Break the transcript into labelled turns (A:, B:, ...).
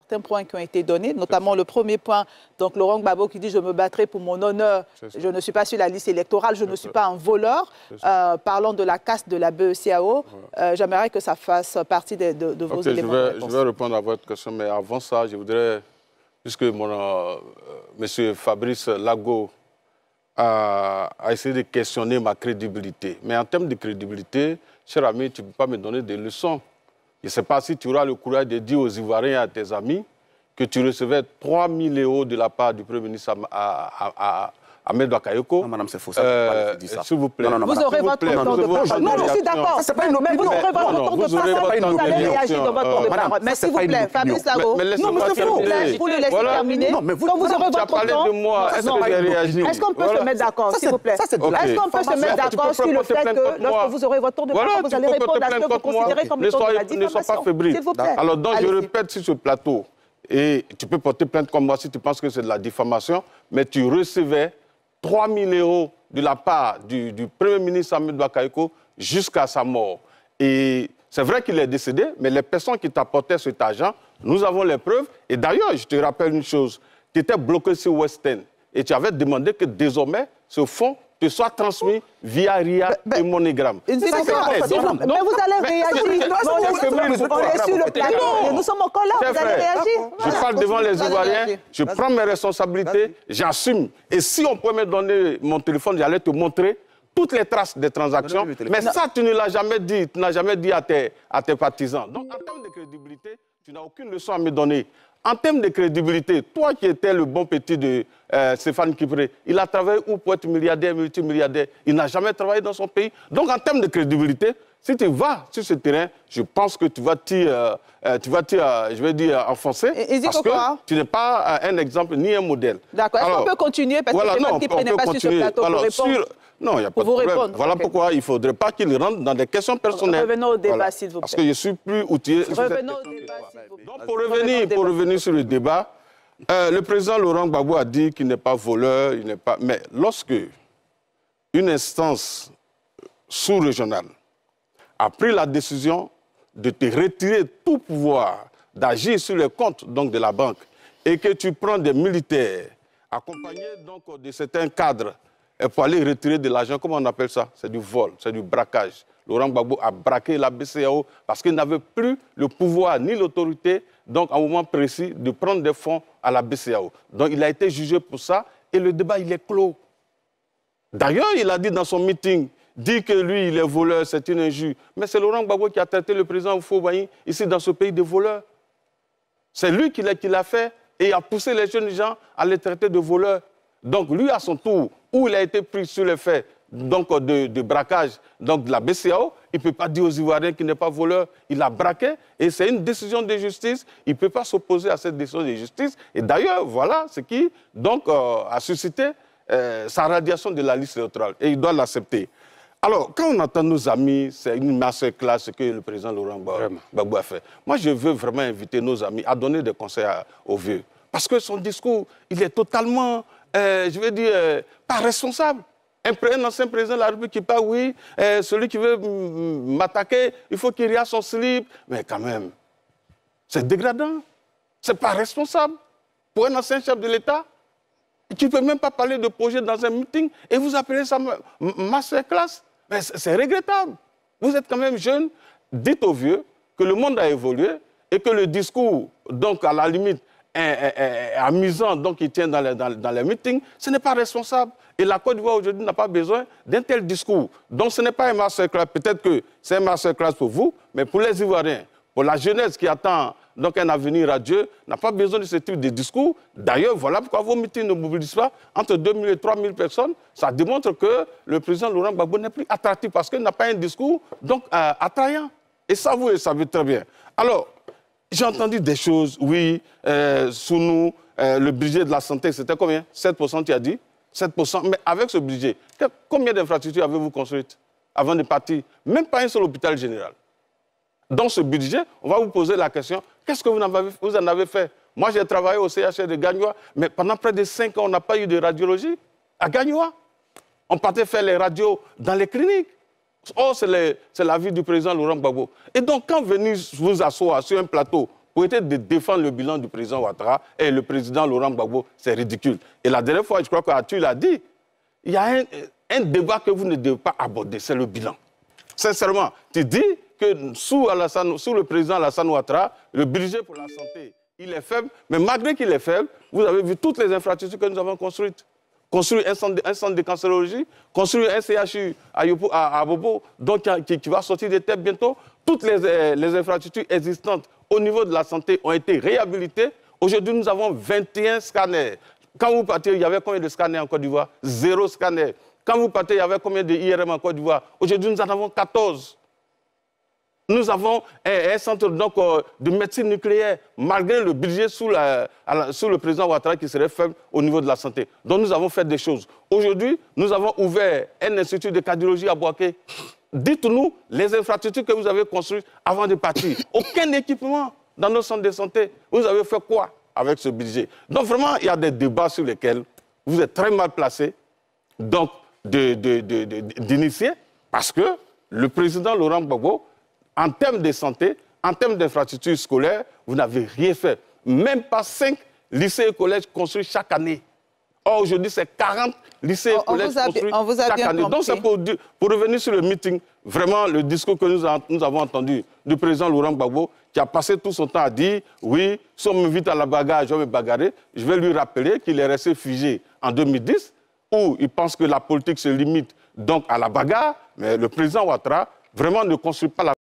A: certains points qui ont été donnés, notamment le premier point, donc Laurent Gbagbo qui dit « je me battrai pour mon honneur, je ne suis pas sur la liste électorale, je ne suis pas un voleur ». Parlant de la caste de la BECEAO, j'aimerais que ça fasse partie de vos éléments de réponse.
B: Je vais répondre à votre question, mais avant ça, je voudrais, puisque M. Fabrice Lago a essayé de questionner ma crédibilité, mais en termes de crédibilité, cher ami, tu ne peux pas me donner des leçons. Je ne sais pas si tu auras le courage de dire aux Ivoiriens et à tes amis que tu recevais 3 000 € de la part du Premier ministre Ahmed Bakayoko.
C: Non, madame, c'est faux.
B: S'il vous plaît.
A: Vous aurez votre temps de parole. Non, je suis d'accord. Mais vous aurez votre temps de parole. Vous allez réagir dans votre temps de parole. Mais s'il vous plaît, Fabrice Lago, vous le laissez terminer. Quand vous aurez votre temps, est-ce qu'on peut se mettre d'accord, s'il vous plaît? Est-ce qu'on peut se mettre d'accord sur le fait que lorsque vous aurez votre temps de parole, vous allez répondre à ce que vous considérez comme le temps de la diffamation?
B: Ne sois pas fébrile.
A: S'il vous plaît.
B: Alors, donc, je répète sur ce plateau, et tu peux porter plainte comme moi si tu penses que c'est de la diffamation, mais tu recevais 3 000 € de la part du Premier ministre Ahmed Bakayoko jusqu'à sa mort. Et c'est vrai qu'il est décédé, mais les personnes qui t'apportaient cet argent, nous avons les preuves. Et d'ailleurs, je te rappelle une chose, tu étais bloqué sur Western et tu avais demandé que désormais, ce fonds te soit transmis via RIA et MoneyGram.
A: Mais vous allez réagir. On est sur le plateau. Nous sommes encore là, vous allez réagir.
B: Je parle devant les Ivoiriens, je prends mes responsabilités, j'assume. Et si on pouvait me donner mon téléphone, j'allais te montrer toutes les traces des transactions. Mais ça, tu ne l'as jamais dit. Tu n'as jamais dit à tes partisans. Donc, en termes de crédibilité, tu n'as aucune leçon à me donner. En termes de crédibilité, toi qui étais le bon petit de Stéphane Kipré, il a travaillé où pour être milliardaire, multimilliardaire? Il n'a jamais travaillé dans son pays. Donc, en termes de crédibilité, si tu vas sur ce terrain, je pense que tu vas je vais dire, enfoncer. Parce que tu n'es pas un exemple ni un modèle.
A: D'accord. Est-ce qu'on peut continuer? Parce que Stéphane Kipré n'est pas sur ce plateau pour répondre.
B: Non, il n'y a pas de problème. Voilà pourquoi il ne faudrait pas qu'il rentre dans des questions personnelles.
A: Revenons au débat, s'il vous plaît.
B: Parce que je suis plus outillé.
A: Revenons au débat, s'il vous plaît.
B: Donc, pour revenir sur le débat, le président Laurent Gbagbo a dit qu'il n'est pas voleur, il n'est pas... Mais lorsque une instance sous-régionale a pris la décision de te retirer tout pouvoir d'agir sur les comptes donc, de la banque et que tu prends des militaires accompagnés donc, de certains cadres pour aller retirer de l'argent, comment on appelle ça? C'est du vol, c'est du braquage. Laurent Gbagbo a braqué la BCEAO parce qu'il n'avait plus le pouvoir ni l'autorité, donc à un moment précis, de prendre des fonds à la BCEAO. Donc il a été jugé pour ça et le débat, il est clos. D'ailleurs, il a dit dans son meeting, dit que lui, il est voleur, c'est une injure. Mais c'est Laurent Gbagbo qui a traité le président Houphouët-Boigny ici dans ce pays de voleur. C'est lui qui l'a fait et a poussé les jeunes gens à les traiter de voleurs. Donc lui, à son tour, où il a été pris sur les faits donc, de braquage donc, de la BCEAO, il ne peut pas dire aux Ivoiriens qu'il n'est pas voleur. Il a braqué et c'est une décision de justice. Il ne peut pas s'opposer à cette décision de justice. Et d'ailleurs, voilà ce qui donc, a suscité sa radiation de la liste électorale. Et il doit l'accepter. Alors, quand on entend nos amis, c'est une masterclass que le président Laurent Gbagbo a fait. Moi, je veux vraiment inviter nos amis à donner des conseils aux vieux. Parce que son discours, il est totalement, je veux dire, pas responsable. Un ancien président de la République qui parle, oui, celui qui veut m'attaquer, il faut qu'il y ait son slip. Mais quand même, c'est dégradant. C'est pas responsable. Pour un ancien chef de l'État, tu ne peux même pas parler de projet dans un meeting et vous appelez ça masterclass. C'est regrettable. Vous êtes quand même jeune. Dites aux vieux que le monde a évolué et que le discours, donc à la limite, amusant, donc il tient dans les meetings, ce n'est pas responsable. Et la Côte d'Ivoire aujourd'hui n'a pas besoin d'un tel discours. Donc ce n'est pas un masterclass. Peut-être que c'est un masterclass pour vous, mais pour les Ivoiriens, pour la jeunesse qui attend donc un avenir radieux, n'a pas besoin de ce type de discours. D'ailleurs, voilà pourquoi vos meetings ne mobilisent pas entre 2 000 et 3 000 personnes. Ça démontre que le président Laurent Gbagbo n'est plus attractif parce qu'il n'a pas un discours donc, attrayant. Et ça, vous le savez très bien. Alors, j'ai entendu des choses, oui, sous nous, le budget de la santé, c'était combien? 7%, tu as dit? 7%. Mais avec ce budget, combien d'infrastructures avez-vous construites avant de partir? Même pas un seul hôpital général. Dans ce budget, on va vous poser la question, qu'est-ce que vous en avez fait? Moi, j'ai travaillé au CHR de Gagnoa, mais pendant près de 5 ans, on n'a pas eu de radiologie à Gagnoa. On partait faire les radios dans les cliniques. Oh, c'est l'avis du président Laurent Gbagbo. Et donc, quand venir vous asseoir sur un plateau pour essayer de défendre le bilan du président Ouattara et le président Laurent Gbagbo, c'est ridicule. Et la dernière fois, je crois qu'Arthur l'a dit, il y a un débat que vous ne devez pas aborder, c'est le bilan. Sincèrement, tu dis que sous le président Alassane Ouattara, le budget pour la santé, il est faible, mais malgré qu'il est faible, vous avez vu toutes les infrastructures que nous avons construites. Construire un centre de cancérologie, construire un CHU à Bobo, donc qui va sortir des têtes bientôt. Toutes les infrastructures existantes au niveau de la santé ont été réhabilitées. Aujourd'hui, nous avons 21 scanners. Quand vous partez, il y avait combien de scanners en Côte d'Ivoire? 0 scanner. Quand vous partez, il y avait combien de IRM en Côte d'Ivoire? Aujourd'hui, nous en avons 14. Nous avons un centre donc, de médecine nucléaire, malgré le budget sous le président Ouattara qui serait faible au niveau de la santé. Donc nous avons fait des choses. Aujourd'hui, nous avons ouvert un institut de cardiologie à Boaké. Dites-nous les infrastructures que vous avez construites avant de partir. Aucun équipement dans nos centres de santé. Vous avez fait quoi avec ce budget? Donc vraiment, il y a des débats sur lesquels vous êtes très mal placés donc d'initier, parce que le président Laurent Gbagbo, en termes de santé, en termes d'infrastructures scolaires, vous n'avez rien fait. Même pas 5 lycées et collèges construits chaque année. Or, aujourd'hui, c'est 40 lycées et collèges construits chaque année. Donc, c'est pour revenir sur le meeting, vraiment, le discours que nous avons entendu du président Laurent Gbagbo, qui a passé tout son temps à dire, oui, si on m'invite à la bagarre, je vais me bagarrer. Je vais lui rappeler qu'il est resté figé en 2010, où il pense que la politique se limite donc à la bagarre, mais le président Ouattara vraiment ne construit pas la